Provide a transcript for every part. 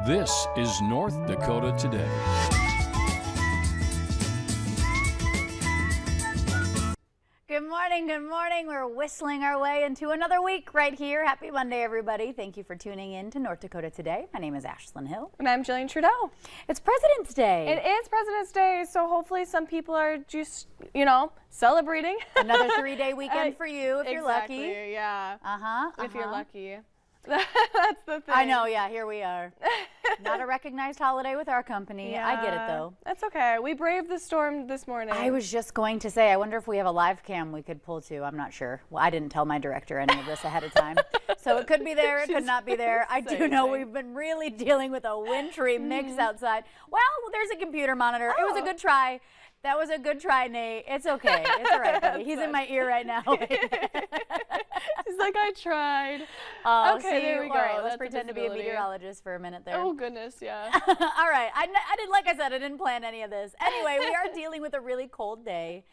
This is North Dakota Today. Good morning, good morning. We're whistling our way into another week right here. Happy Monday, everybody. Thank you for tuning in to North Dakota Today. My name is Ashlyn Hill. And I'm Jillian Trudeau. It's President's Day. It is President's Day, so hopefully some people are just, celebrating. Another 3-day weekend for you if you're lucky. Exactly, yeah. If you're lucky. That's the thing. I know, yeah, here we are. Not a recognized holiday with our company. Yeah, I get it, though. That's okay. We braved the storm this morning. I was just going to say, I wonder if we have a live cam we could pull to. I'm not sure. Well, I didn't tell my director any of this ahead of time. So it could be there, it could not be there. I do know we've been really dealing with a wintry mix outside. Well, there's a computer monitor. It was a good try. That was a good try, Nate. It's okay. It's all right, buddy. He's in my ear right now. He's like, I tried. Okay, there we go. All right, let's pretend to be a meteorologist for a minute there. Oh, goodness, yeah. All right. I didn't, like I said, I didn't plan any of this. Anyway, we are dealing with a really cold day.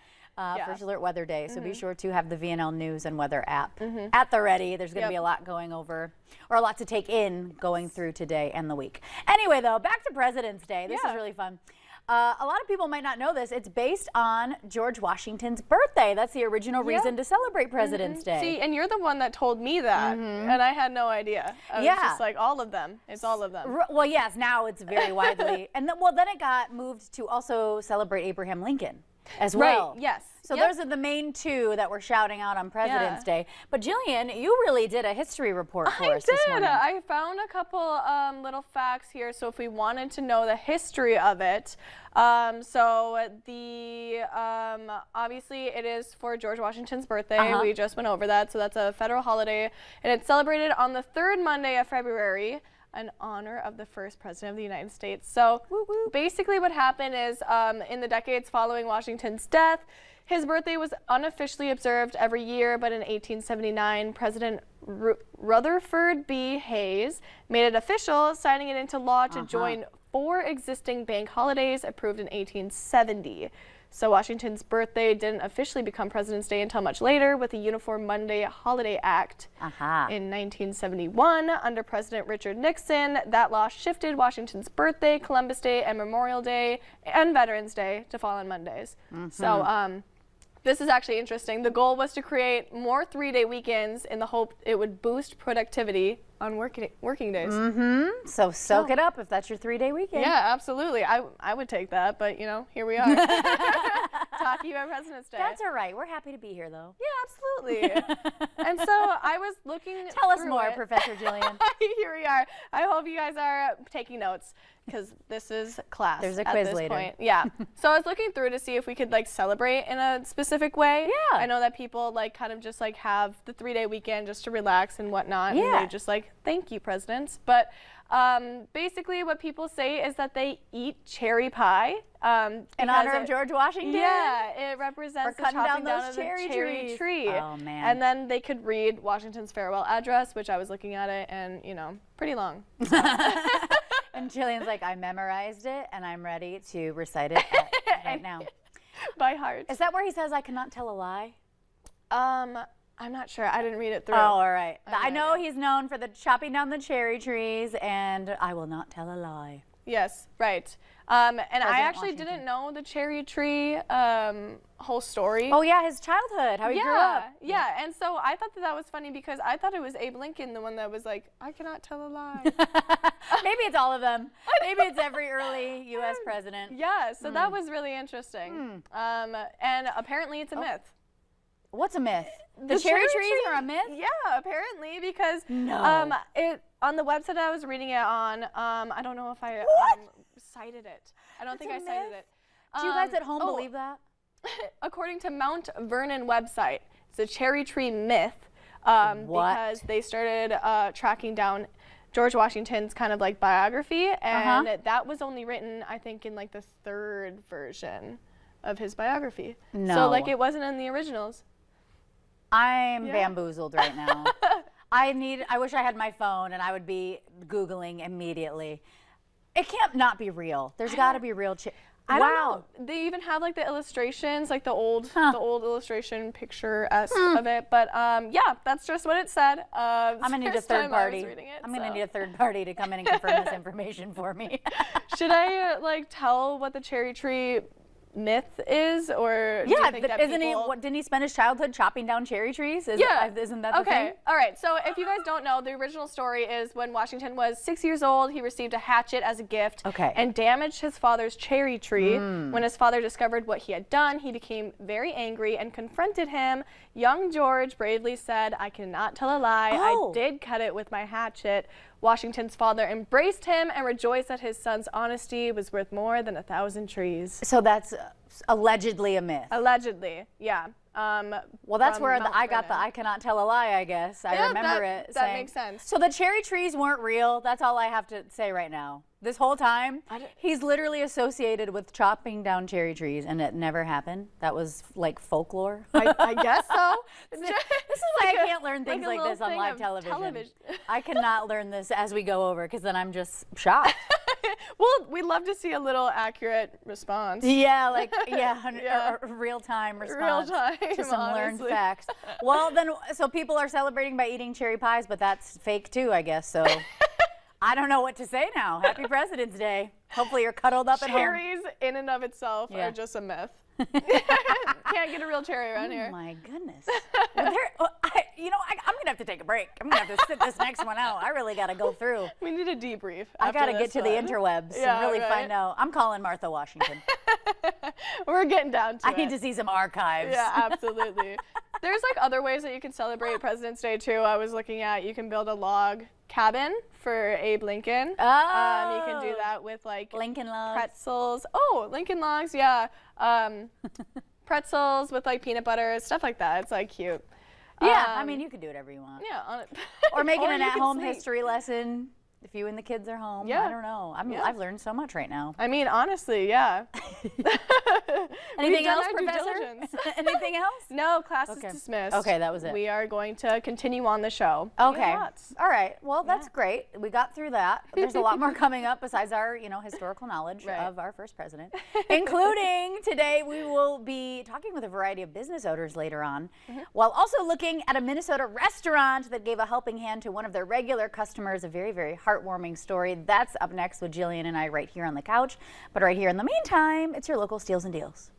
First Alert Weather Day, so be sure to have the VNL News and Weather app at the ready. There's going to be a lot going over, or a lot to take in going through today and the week. Anyway, though, back to President's Day. This is really fun. A lot of people might not know this. It's based on George Washington's birthday. That's the original reason to celebrate President's Day. See, and you're the one that told me that, and I had no idea. I was just like, all of them. It's all of them. Well, yes, now it's very widely. And then it got moved to also celebrate Abraham Lincoln as well. Right, yes. So those are the main two that we're shouting out on President's Day. But Jillian, you really did a history report for us this morning. I found a couple little facts here. So if we wanted to know the history of it, obviously it is for George Washington's birthday. We just went over that. So that's a federal holiday, and it's celebrated on the third Monday of February in honor of the first president of the United States. So basically what happened is in the decades following Washington's death, his birthday was unofficially observed every year, but in 1879, President Rutherford B. Hayes made it official, signing it into law to join 4 existing bank holidays approved in 1870. So Washington's birthday didn't officially become President's Day until much later with the Uniform Monday Holiday Act. In 1971, under President Richard Nixon, that law shifted Washington's birthday, Columbus Day, and Memorial Day, and Veterans Day to fall on Mondays. So this is actually interesting. The goal was to create more 3-day weekends in the hope it would boost productivity on working days. So soak it up if that's your 3-day weekend. Yeah, absolutely. I would take that, but here we are. Talking about President's Day. That's all right. We're happy to be here, though. Yeah, absolutely. And so I was looking Tell us more, Professor Jillian. Here we are. I hope you guys are taking notes, because this is class. There's a quiz later. Point. Yeah. So I was looking through to see if we could celebrate in a specific way. Yeah. I know that people kind of just have the 3-day weekend just to relax and whatnot. Yeah. And they just thank you, presidents. But basically what people say is that they eat cherry pie. In honor of George Washington? Yeah, it represents the chopping down of the cherry tree. Oh, man. And then they could read Washington's farewell address, which I was looking at it, and, pretty long. So. And Jillian's like, I memorized it, and I'm ready to recite it right now. By heart. Is that where he says, I cannot tell a lie? I'm not sure. I didn't read it through. Oh, all right. I know he's known for the chopping down the cherry trees, and I will not tell a lie. Yes, right. And I actually didn't know the cherry tree whole story. Oh, yeah, his childhood, how he grew up. Yeah, and so I thought that was funny because I thought it was Abe Lincoln, the one that was like, I cannot tell a lie. Maybe it's all of them. Maybe it's every early U.S. president. Yeah, so that was really interesting. And apparently it's a myth. What's a myth? The cherry trees are a myth? Yeah, apparently, because on the website I was reading it on, I don't know if I cited it. I don't think I cited it. Do you guys at home believe that? According to Mount Vernon website, it's a cherry tree myth because they started tracking down George Washington's kind of biography, and that was only written, I think, in the 3rd version of his biography. No. So it wasn't in the originals. I'm bamboozled right now. I wish I had my phone and I would be Googling immediately. It can't not be real. There's got to be real. I wow. don't know. They even have like the illustrations, like the old illustration picture-esque of it. But yeah, that's just what it said. I'm gonna need a third party. I'm gonna need a third party to come in and confirm this information for me. Should I like tell what the cherry tree myth is, or yeah, do you think that isn't he? Didn't he spend his childhood chopping down cherry trees? Isn't that the thing? Okay, all right. So if you guys don't know, the original story is when Washington was 6 years old, he received a hatchet as a gift and damaged his father's cherry tree. When his father discovered what he had done, he became very angry and confronted him. Young George bravely said, "I cannot tell a lie. I did cut it with my hatchet." Washington's father embraced him and rejoiced that his son's honesty was worth more than 1,000 trees. So that's allegedly a myth. Allegedly, yeah. Well, that's where I got the "I cannot tell a lie," I guess. I remember it. That makes sense. So the cherry trees weren't real. That's all I have to say right now. This whole time, he's literally associated with chopping down cherry trees, and it never happened. That was like folklore. I guess so. This is why I can't learn things like this on live television. I cannot learn this as we go over, because then I'm just shocked. Well, we'd love to see a little accurate response. Yeah, like a real-time response to some learned facts. Well, then, so people are celebrating by eating cherry pies, but that's fake too, I guess. So I don't know what to say now. Happy President's Day. Hopefully you're cuddled up at home. Cherries in and of itself are just a myth. Can't get a real cherry around here. Oh my goodness. Well, I'm gonna have to take a break. I'm gonna have to sit this next one out. I really gotta go through. We need a debrief. I gotta get to the interwebs and really find out. I'm calling Martha Washington. We're getting down to it. I need to see some archives. Yeah, absolutely. There's like other ways that you can celebrate President's Day too. I was looking at, you can build a log cabin for Abe Lincoln. Oh. You can do that with like Lincoln logs. Pretzels. Oh, Lincoln logs, yeah. Pretzels with like peanut butter, stuff like that. It's like cute. Yeah, I mean, you can do whatever you want. Yeah. Or making an at-home history lesson if you and the kids are home. Yeah. I don't know. I've learned so much right now. I mean, honestly, yeah. Anything else, Professor? Anything else? No, class is dismissed. Okay, that was it. We are going to continue on the show. Okay. All right. Well, that's great. We got through that. There's a lot more coming up besides our, historical knowledge of our first president, including today we will be talking with a variety of business owners later on, while also looking at a Minnesota restaurant that gave a helping hand to one of their regular customers, a very, very heartwarming story. That's up next with Jillian and I right here on the couch. But right here in the meantime, it's your local Steals and Deals.